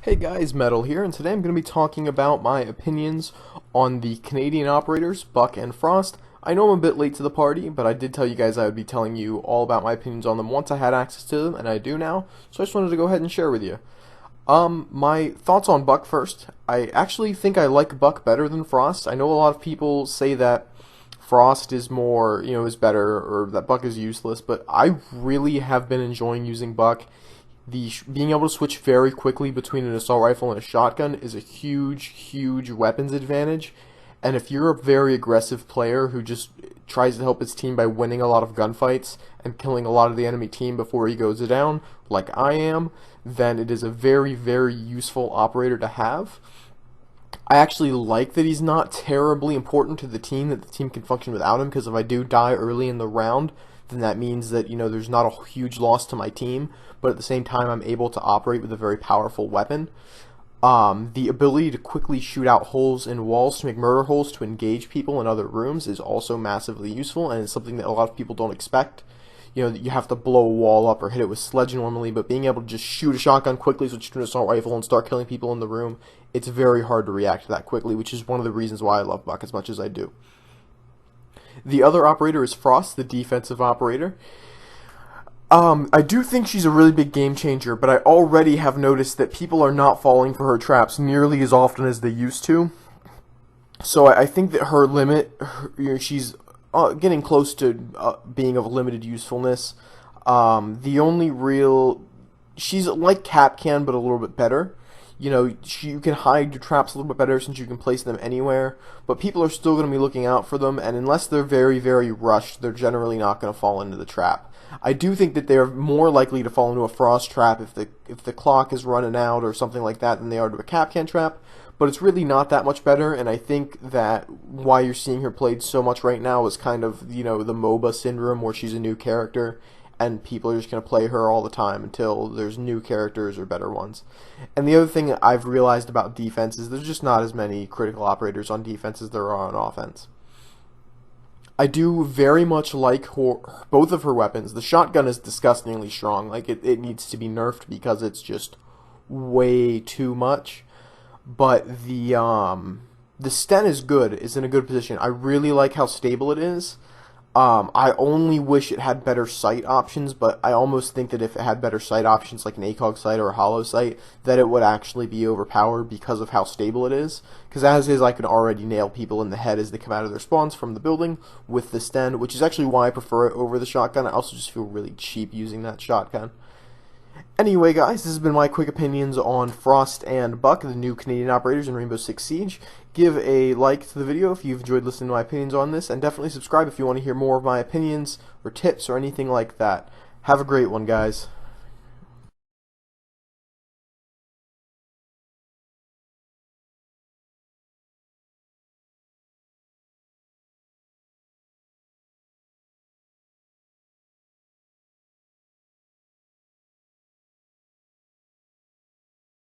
Hey guys, Metal here, and today I'm going to be talking about my opinions on the Canadian operators, Buck and Frost. I know I'm a bit late to the party, but I did tell you guys I would be telling you all about my opinions on them once I had access to them, and I do now, so I just wanted to go ahead and share with you. My thoughts on Buck first. I actually think I like Buck better than Frost. I know a lot of people say that Frost is more, is better, or that Buck is useless, but I really have been enjoying using Buck. Being able to switch very quickly between an assault rifle and a shotgun is a huge weapons advantage. And if you're a very aggressive player who just tries to help his team by winning a lot of gunfights and killing a lot of the enemy team before he goes down, like I am, then it is a very useful operator to have. I actually like that he's not terribly important to the team, that the team can function without him, because if I do die early in the round, then that means that, there's not a huge loss to my team, but at the same time I'm able to operate with a very powerful weapon. The ability to quickly shoot out holes in walls to make murder holes to engage people in other rooms is also massively useful, and it's something that a lot of people don't expect. That you have to blow a wall up or hit it with sledge normally, but being able to just shoot a shotgun quickly, switch to an assault rifle, and start killing people in the room, it's very hard to react that quickly, which is one of the reasons why I love Buck as much as I do. The other operator is Frost, the defensive operator. I do think she's a really big game changer, but I already have noticed that people are not falling for her traps nearly as often as they used to. So I think that her limit, she's getting close to being of limited usefulness. The only real, she's like Capcan, but a little bit better. You can hide your traps a little bit better since you can place them anywhere, but people are still going to be looking out for them, and unless they're very rushed, they're generally not going to fall into the trap. I do think that they're more likely to fall into a Frost trap if the clock is running out or something like that than they are to a Capcan trap, but it's really not that much better, and I think that why you're seeing her played so much right now is kind of, the MOBA syndrome, where she's a new character, and people are just going to play her all the time until there's new characters or better ones. And the other thing I've realized about defense is there's just not as many critical operators on defense as there are on offense. I do very much like both of her weapons. The shotgun is disgustingly strong. Like, it needs to be nerfed because it's just way too much. But the Sten is good, is in a good position. I really like how stable it is. I only wish it had better sight options, but I almost think that if it had better sight options, like an ACOG sight or a hollow sight, that it would actually be overpowered because of how stable it is. Because as is, I can already nail people in the head as they come out of their spawns from the building with the Sten, which is actually why I prefer it over the shotgun. I also just feel really cheap using that shotgun. Anyway, guys, this has been my quick opinions on Frost and Buck, the new Canadian operators in Rainbow Six Siege. Give a like to the video if you've enjoyed listening to my opinions on this, and definitely subscribe if you want to hear more of my opinions or tips or anything like that. Have a great one, guys.